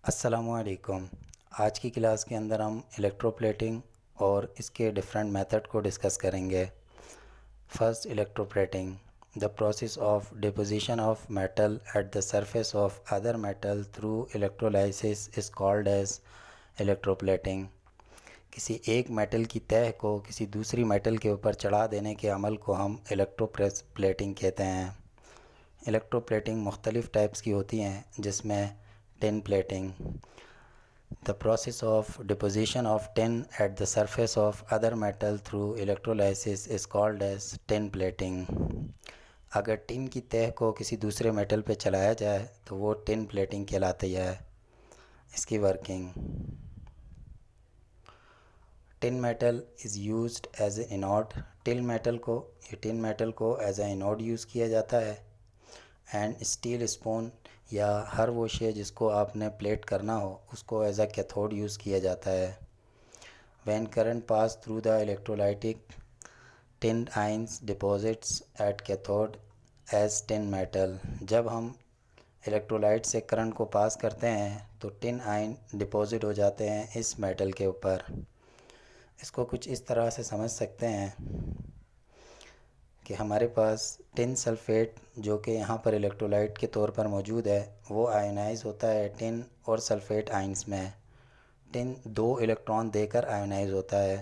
अस्सलामुअलैकुम। आज की क्लास के अंदर हम इलेक्ट्रोप्लेटिंग और इसके डिफरेंट मेथड को डिस्कस करेंगे। First, electroplating, the process of deposition of metal at the surface of other metal through electrolysis is called as electroplating. किसी एक मेटल की तह को किसी दूसरी मेटल के ऊपर चढ़ा देने के अमल को हम इलेक्ट्रोप्लेटिंग कहते हैं। इलेक्ट्रोप्लेटिंग मुख्तलिफ़ टाइप्स की होती हैं, जिसमें tin plating, the process of deposition of tin at the surface of other metal through electrolysis is called as tin plating. अगर टिन की तह को किसी दूसरे मेटल पर चलाया जाए तो वो टिन प्लेटिंग कहलाती है। इसकी working, tin metal is used as a anode. Tin metal को एज ए इनोड यूज़ किया जाता है। एंड स्टील स्पून या हर वो शे जिसको आपने प्लेट करना हो उसको एज अ कैथोड यूज़ किया जाता है। When current pass through the electrolytic tin ions deposits at cathode as tin metal. जब हम इलेक्ट्रोलाइट से करंट को पास करते हैं तो टिन आइन डिपॉजिट हो जाते हैं इस मेटल के ऊपर। इसको कुछ इस तरह से समझ सकते हैं कि हमारे पास टिन सल्फ़ेट जो कि यहाँ पर इलेक्ट्रोलाइट के तौर पर मौजूद है, वो आयोनाइज होता है टिन और सल्फ़ेट आइंस में। टिन 2 इलेक्ट्रॉन देकर आयोनाइज होता है।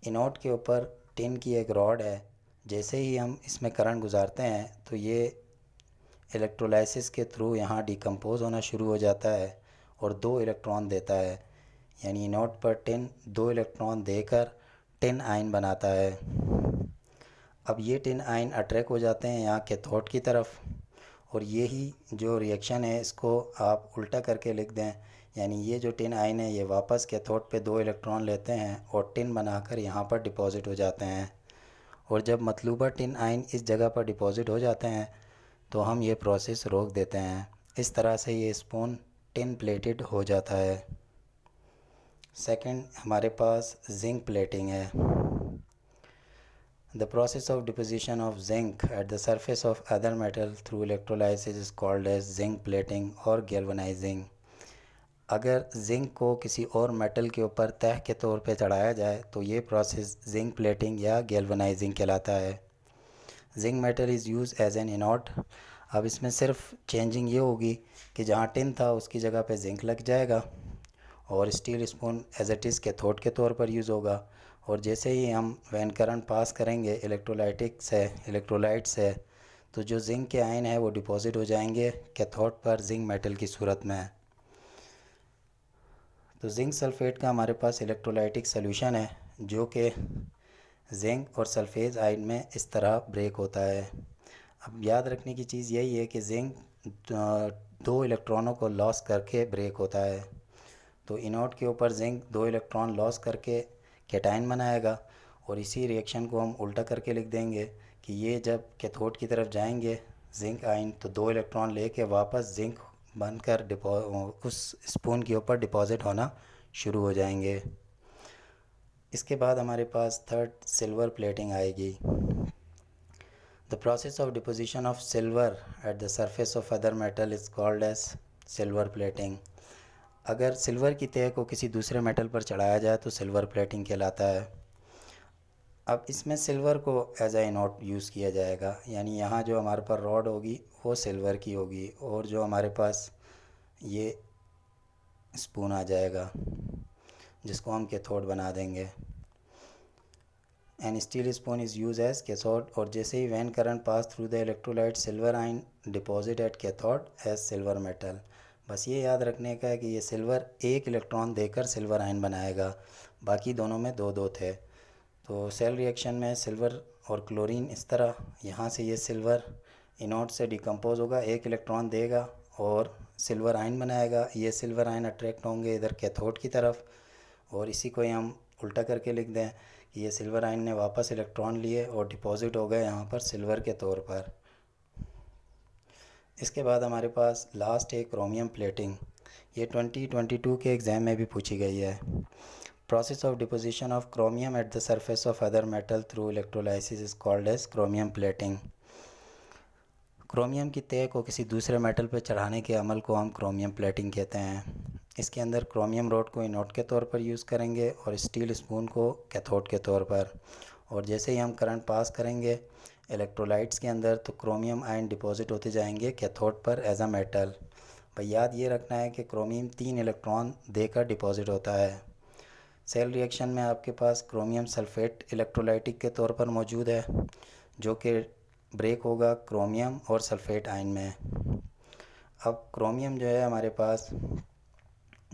इनोड के ऊपर टिन की एक रॉड है। जैसे ही हम इसमें करंट गुजारते हैं तो ये इलेक्ट्रोलाइसिस के थ्रू यहाँ डिकम्पोज़ होना शुरू हो जाता है और 2 इलेक्ट्रॉन देता है। यानी इनोड पर टिन 2 इलेक्ट्रॉन देकर टिन आयन बनाता है। अब ये टिन आयन अट्रैक्ट हो जाते हैं यहाँ कैथोड की तरफ, और यही जो रिएक्शन है इसको आप उल्टा करके लिख दें। यानी ये जो टिन आयन है ये वापस कैथोड पे 2 इलेक्ट्रॉन लेते हैं और टिन बनाकर यहाँ पर डिपॉज़िट हो जाते हैं। और जब मतलूबा टिन आयन इस जगह पर डिपॉज़िट हो जाते हैं तो हम ये प्रोसेस रोक देते हैं। इस तरह से ये स्पून टिन प्लेटेड हो जाता है। सेकंड, हमारे पास जिंक प्लेटिंग है। The process of deposition of zinc at the surface of other metal through electrolysis is called as zinc plating or galvanizing। अगर जिंक को किसी और मेटल के ऊपर तह के तौर पे चढ़ाया जाए तो ये प्रोसेस जिंक प्लेटिंग या गैल्वनाइजिंग कहलाता है। Zinc metal is use as an anode. अब इसमें सिर्फ चेंजिंग ये होगी कि जहाँ टिन था उसकी जगह पे जिंक लग जाएगा और steel spoon as it is cathode के तौर पर यूज़ होगा। और जैसे ही हम वैन करंट पास करेंगे इलेक्ट्रोलाइट से तो जो जिंक के आयन है वो डिपॉजिट हो जाएंगे कैथोड पर जिंक मेटल की सूरत में। तो जिंक सल्फ़ेट का हमारे पास इलेक्ट्रोलाइटिक सोल्यूशन है जो कि जिंक और सल्फेज आयन में इस तरह ब्रेक होता है। अब याद रखने की चीज़ यही है कि जिंक 2 इलेक्ट्रॉनों को लॉस करके ब्रेक होता है। तो इनोड के ऊपर जिंक 2 इलेक्ट्रॉन लॉस करके कैटायन बनाएगा, और इसी रिएक्शन को हम उल्टा करके लिख देंगे कि ये जब कैथोड की तरफ जाएंगे जिंक आयन तो 2 इलेक्ट्रॉन लेके वापस जिंक बनकर उस स्पून के ऊपर डिपॉजिट होना शुरू हो जाएंगे। इसके बाद हमारे पास थर्ड, सिल्वर प्लेटिंग आएगी। The process of deposition of silver at the surface of other metal is called as silver plating. अगर सिल्वर की तह को किसी दूसरे मेटल पर चढ़ाया जाए तो सिल्वर प्लेटिंग कहलाता है। अब इसमें सिल्वर को एज ए इनोड यूज़ किया जाएगा। यानी यहाँ जो हमारे पास रॉड होगी वो सिल्वर की होगी और जो हमारे पास ये स्पून आ जाएगा जिसको हम कैथोड बना देंगे। And steel spoon is use as cathode. और जैसे ही when current pass through the electrolyte silver ion deposit at cathode as silver metal. बस ये याद रखने का है कि ये सिल्वर 1 इलेक्ट्रॉन देकर सिल्वर आयन बनाएगा, बाकी दोनों में 2-2 थे। तो सेल रिएक्शन में सिल्वर और क्लोरीन इस तरह यहाँ से ये सिल्वर इनोड से डिकम्पोज होगा, 1 इलेक्ट्रॉन देगा और सिल्वर आयन बनाएगा। ये सिल्वर आयन अट्रैक्ट होंगे इधर कैथोड की तरफ, और इसी को ही हम उल्टा करके लिख दें कि ये सिल्वर आयन ने वापस इलेक्ट्रॉन लिए और डिपॉजिट हो गए यहाँ पर सिल्वर के तौर पर। इसके बाद हमारे पास लास्ट है क्रोमियम प्लेटिंग। ये 2022 के एग्ज़ाम में भी पूछी गई है। Process of deposition of chromium at the surface of other metal through electrolysis is called as chromium plating. Chromium की तह को किसी दूसरे मेटल पर चढ़ाने के अमल को हम क्रोमियम प्लेटिंग कहते हैं। इसके अंदर क्रोमियम रॉड को एनोड के तौर पर यूज़ करेंगे और स्टील स्पून को कैथोड के तौर पर। और जैसे ही हम करंट पास करेंगे इलेक्ट्रोलाइट्स के अंदर तो क्रोमियम आयन डिपॉजिट होते जाएंगे कैथोड पर एज अ मेटल। भाई याद ये रखना है कि क्रोमियम 3 इलेक्ट्रॉन देकर डिपॉजिट होता है। सेल रिएक्शन में आपके पास क्रोमियम सल्फेट इलेक्ट्रोलाइटिक के तौर पर मौजूद है जो कि ब्रेक होगा क्रोमियम और सल्फेट आयन में। अब क्रोमियम जो है हमारे पास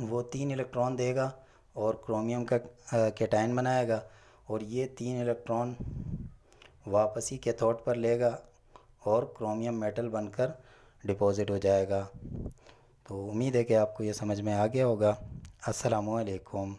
वो 3 इलेक्ट्रॉन देगा और क्रोमियम का कैटायन बनाएगा और ये 3 इलेक्ट्रॉन वापस ही कैथोड पर लेगा और क्रोमियम मेटल बनकर डिपॉजिट हो जाएगा। तो उम्मीद है कि आपको ये समझ में आ गया होगा। अस्सलामु अलैकुम।